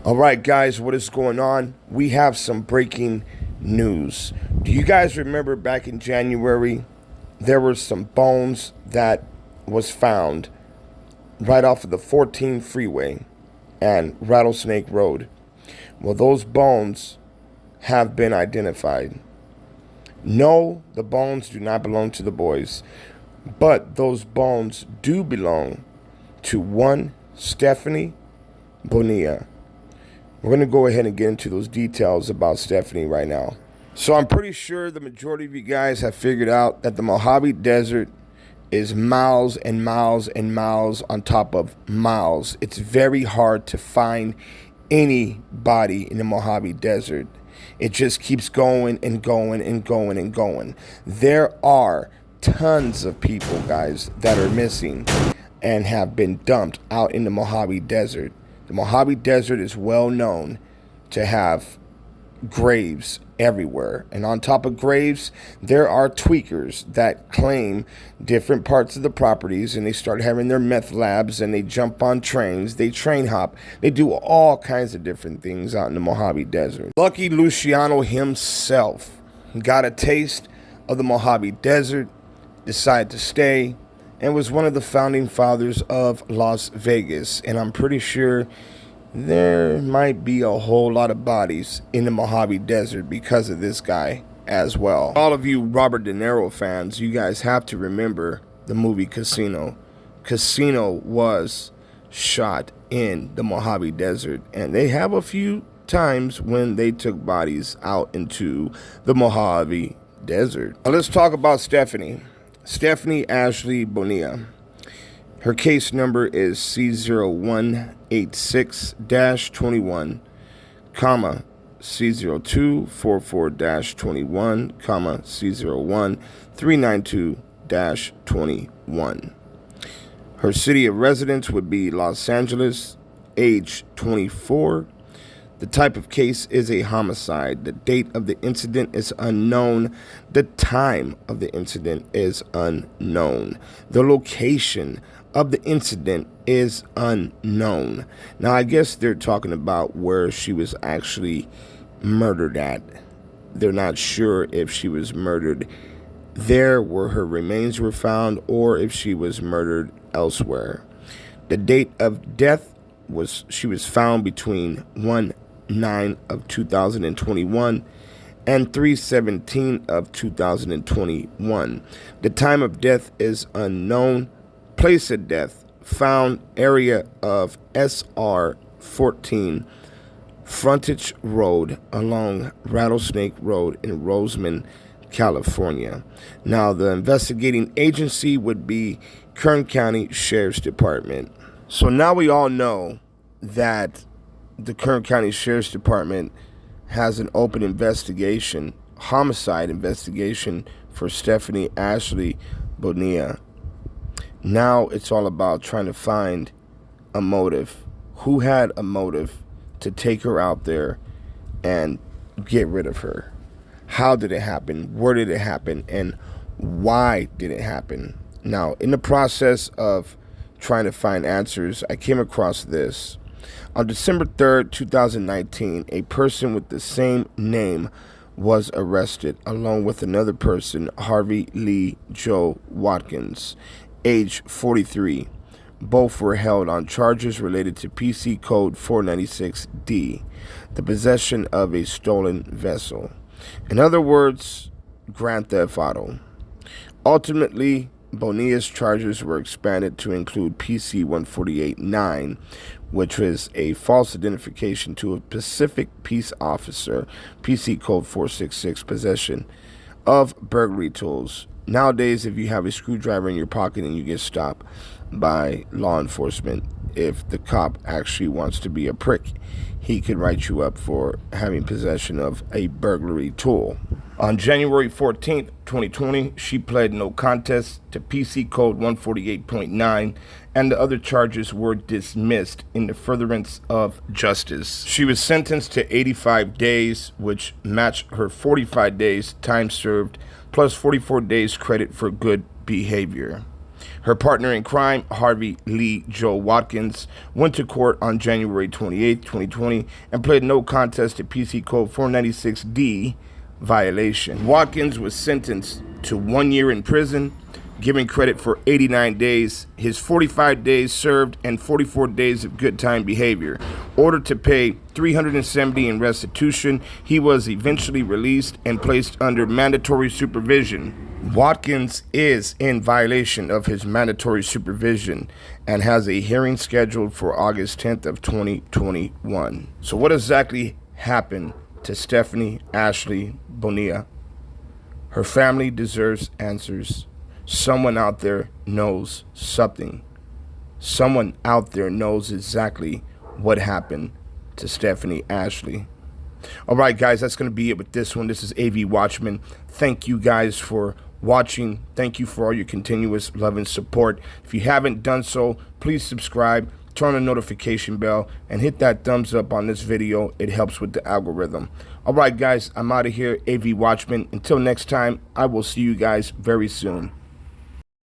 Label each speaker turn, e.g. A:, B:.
A: All right, guys, what is going on? We have some breaking news. Do you guys remember back in January, there were some bones that was found right off of the 14 freeway and Rattlesnake Road? Well, those bones have been identified. No, the bones do not belong to the boys, but those bones do belong to one Stephanie Bonilla. We're going to go ahead and get into those details about Stephanie right now. So I'm pretty sure the majority of you guys have figured out that the Mojave Desert is miles and miles and miles on top of miles. It's very hard to find any body in the Mojave Desert. It just keeps going and going and going and going. There are tons of people, guys, that are missing and have been dumped out in the Mojave Desert. The Mojave Desert is well known to have graves everywhere. And on top of graves, there are tweakers that claim different parts of the properties, and they start having their meth labs, and they jump on trains, they train hop, they do all kinds of different things out in the Mojave Desert. Lucky Luciano himself got a taste of the Mojave Desert, decided to stay, and was one of the founding fathers of Las Vegas. And I'm pretty sure there might be a whole lot of bodies in the Mojave Desert because of this guy as well. All of you Robert De Niro fans, you guys have to remember the movie Casino. Casino was shot in the Mojave Desert, and they have a few times when they took bodies out into the Mojave Desert. Now let's talk about Stephanie Ashley Bonilla. Her case number is C0186-21, C0244-21, C01392-21. Her city of residence would be Los Angeles, age 24. The type of case is a homicide. The date of the incident is unknown. The time of the incident is unknown. The location of the incident is unknown. Now, I guess they're talking about where she was actually murdered at. They're not sure if she was murdered there where her remains were found or if she was murdered elsewhere. The date of death was she was found between 1/9 of 2021 and 3/17 of 2021. The time of death is unknown. Place of death found area of SR 14 Frontage Road along Rattlesnake Road in Roseman, California. Now, the investigating agency would be Kern County Sheriff's Department. So now we all know that the Kern County Sheriff's Department has an open investigation, homicide investigation for Stephanie Ashley Bonilla. Now it's all about trying to find a motive. Who had a motive to take her out there and get rid of her? How did it happen? Where did it happen? And why did it happen? Now, in the process of trying to find answers, I came across this. On December 3rd, 2019, a person with the same name was arrested, along with another person, Harvey Lee Joe Watkins, age 43. Both were held on charges related to PC Code 496D, the possession of a stolen vessel. In other words, Grand Theft Auto. Ultimately, Bonilla's charges were expanded to include PC 148-9, which was a false identification to a Pacific Peace officer, PC Code 466, possession of burglary tools. Nowadays, if you have a screwdriver in your pocket and you get stopped by law enforcement, if the cop actually wants to be a prick, he could write you up for having possession of a burglary tool. On January 14th, 2020, she pled no contest to PC Code 148.9, and the other charges were dismissed in the furtherance of justice. She was sentenced to 85 days, which matched her 45 days time served, plus 44 days credit for good behavior. Her partner in crime, Harvey Lee Joe Watkins, went to court on January 28, 2020, and pled no contest to PC Code 496D violation. Watkins was sentenced to 1 year in prison, given credit for 89 days, his 45 days served, and 44 days of good time behavior. Ordered to pay $370 in restitution, he was eventually released and placed under mandatory supervision. Watkins is in violation of his mandatory supervision and has a hearing scheduled for August 10th of 2021. So what exactly happened to Stephanie Ashley Bonilla? Her family deserves answers. Someone out there knows something. Someone out there knows exactly what happened to Stephanie Ashley. All right, guys, that's going to be it with this one. This is AV Watchman. Thank you guys for watching. Thank you for all your continuous love and support. If you haven't done so, please subscribe, turn on the notification bell, and hit that thumbs up on this video. It helps with the algorithm. All right, guys, I'm out of here. AV Watchman. Until next time, I will see you guys very soon.